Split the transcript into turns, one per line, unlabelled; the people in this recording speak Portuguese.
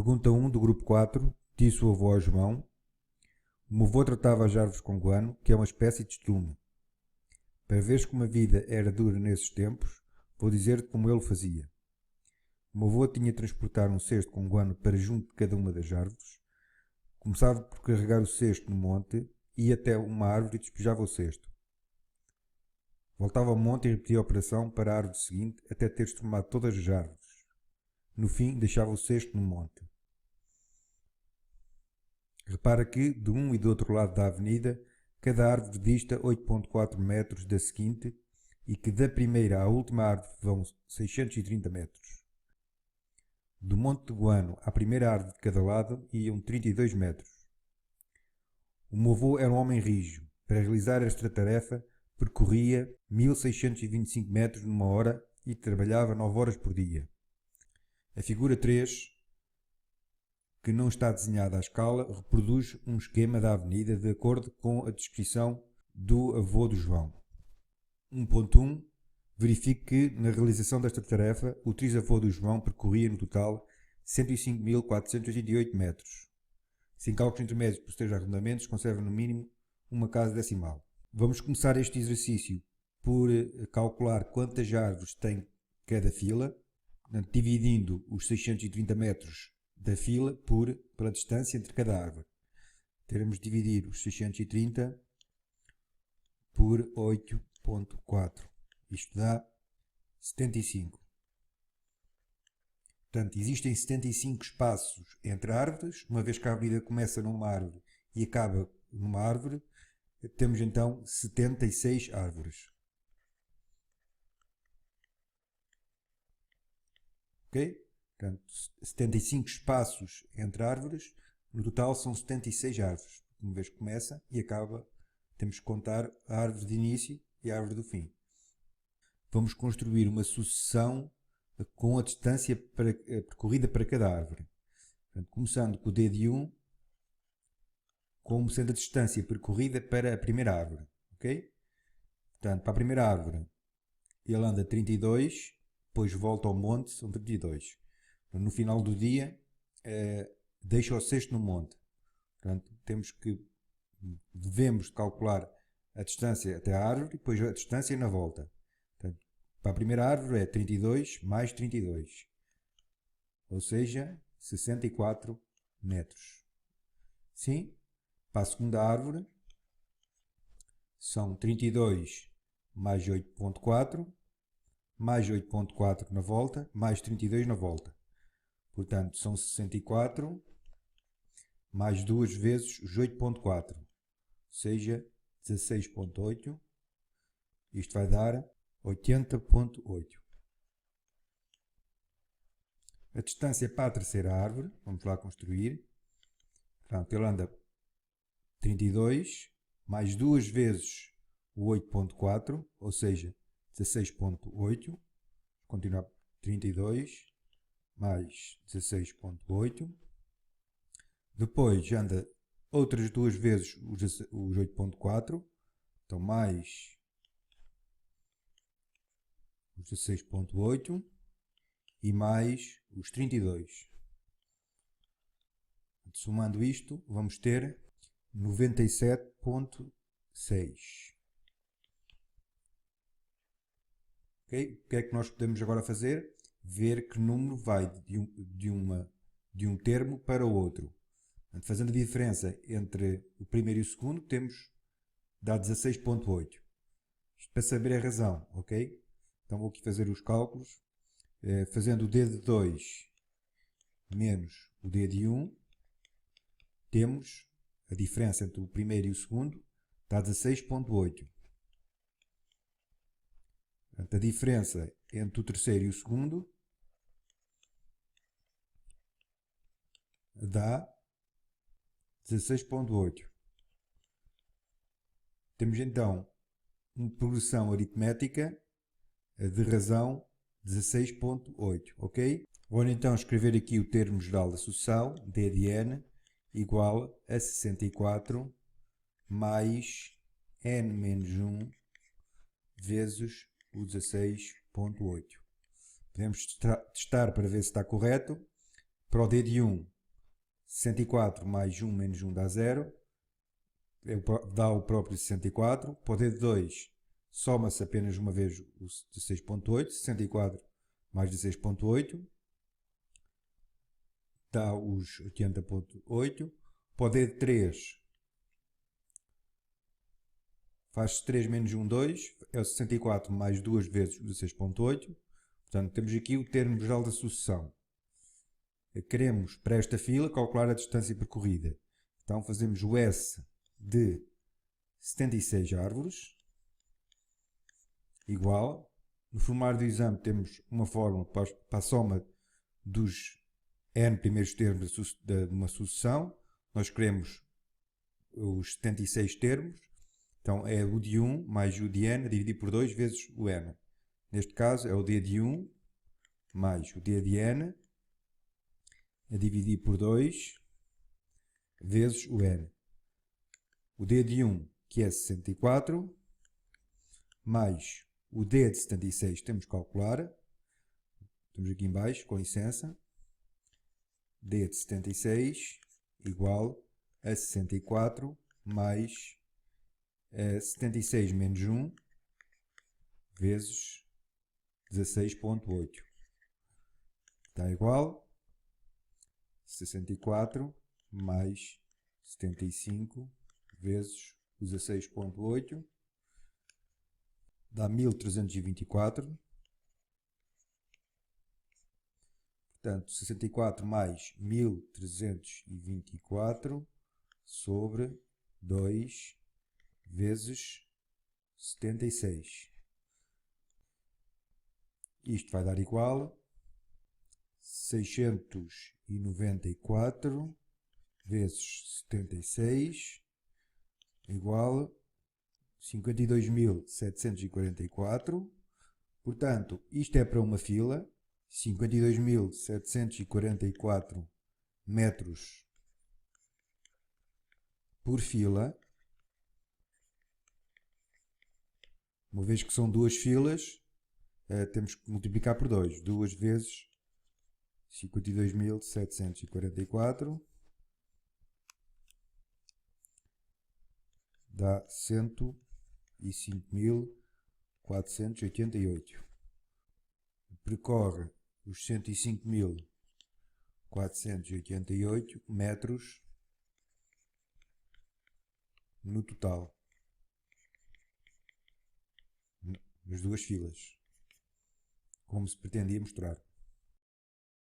Pergunta 1 do grupo 4, disse o avô ao João. O meu avô tratava as árvores com guano, que é uma espécie de estrume. Para veres como a vida era dura nesses tempos, vou dizer-te como ele fazia. O meu avô tinha de transportar um cesto com guano para junto de cada uma das árvores. Começava por carregar o cesto no monte, ia até uma árvore e despejava o cesto. Voltava ao monte e repetia a operação para a árvore seguinte até ter tomado todas as árvores. No fim, deixava o cesto no monte. Repara que, de um e do outro lado da avenida, cada árvore dista 8,4 metros da seguinte e que da primeira à última árvore vão 630 metros. Do Monte de Guano à primeira árvore de cada lado iam 32 metros. O meu avô era um homem rijo. Para realizar esta tarefa, percorria 1625 metros numa hora e trabalhava 9 horas por dia. A figura 3, que não está desenhada à escala, reproduz um esquema da avenida de acordo com a descrição do avô do João. 1.1. Verifique que, na realização desta tarefa, o trisavô do João percorria no total 105.488 metros. Sem cálculos intermédios por 3 arredondamentos, conserva no mínimo uma casa decimal. Vamos começar este exercício por calcular quantas árvores tem cada fila, dividindo os 630 metros da fila pela distância entre cada árvore. Teremos de dividir os 630 por 8.4. Isto dá 75. Portanto, existem 75 espaços entre árvores. Uma vez que a avenida começa numa árvore e acaba numa árvore, temos então 76 árvores. Ok? Portanto, 75 espaços entre árvores, no total são 76 árvores. Uma vez que começa e acaba, temos que contar a árvore de início e a árvore do fim. Vamos construir uma sucessão com a distância percorrida para cada árvore. Portanto, começando com o D de 1, como sendo a distância percorrida para a primeira árvore. Ok? Portanto, para a primeira árvore, ele anda 32, depois volta ao monte, são 32. No final do dia, deixa o cesto no monte. Portanto, devemos calcular a distância até a árvore e depois a distância na volta. Portanto, para a primeira árvore é 32 mais 32, ou seja, 64 metros. Sim, para a segunda árvore são 32 mais 8.4, mais 8.4 na volta, mais 32 na volta. Portanto, são 64 mais 2 vezes os 8.4, ou seja, 16.8. Isto vai dar 80.8. A distância para a terceira árvore, vamos lá construir. Portanto, ele anda 32 mais 2 vezes o 8.4, ou seja, 16.8. Continuar 32 mais 16.8. Depois anda outras 2 vezes os 8.4, então mais os 16.8 e mais os 32. Somando isto, vamos ter 97.6. Okay? O que é que nós podemos agora fazer? Ver que número vai de um termo para o outro. Fazendo a diferença entre o primeiro e o segundo, dá 16.8. Isto para saber a razão, ok? Então vou aqui fazer os cálculos. Fazendo o D de 2 menos o D de 1, temos a diferença entre o primeiro e o segundo, dá 16.8. Portanto, a diferença entre o terceiro e o segundo dá 16.8. Temos então uma progressão aritmética de razão 16.8, ok? Vou então escrever aqui o termo geral da sucessão, D de n, igual a 64 mais n menos 1 vezes o 16.8. Podemos testar para ver se está correto. Para o D de 1, 64 mais 1 menos 1 dá 0. Dá o próprio 64. Para o dedo 2, soma-se apenas uma vez o 16.8. 64 mais 16.8 dá os 80.8. Para o dedo 3, faz 3 menos 1, 2. É o 64 mais 2 vezes o 16.8. Portanto, temos aqui o termo geral da sucessão. Queremos, para esta fila, calcular a distância percorrida. Então, fazemos o S de 76 árvores, igual. No formulário do exame temos uma fórmula para a soma dos n primeiros termos de uma sucessão. Nós queremos os 76 termos. Então, é o de 1 mais o de n a dividir por 2 vezes o n. Neste caso, é o d de 1 mais o d de n a dividir por 2 vezes o n. O d de 1, que é 64, mais o d de 76, temos que calcular. Estamos aqui em baixo, com licença. D de 76 igual a 64 mais 76 menos 1 vezes 16.8. Está igual 64 mais 75 vezes 16.8 dá 1324. Portanto, 64 mais 1324 sobre 2 vezes 76. Isto vai dar igual 694 vezes 76 igual 52.744. Portanto, isto é para uma fila. 52.744 metros por fila. Uma vez que são duas filas, temos que multiplicar por 2. 2 vezes 52.744 dá 105.488. Percorre os 105.488 metros no total, nas duas filas, como se pretendia mostrar.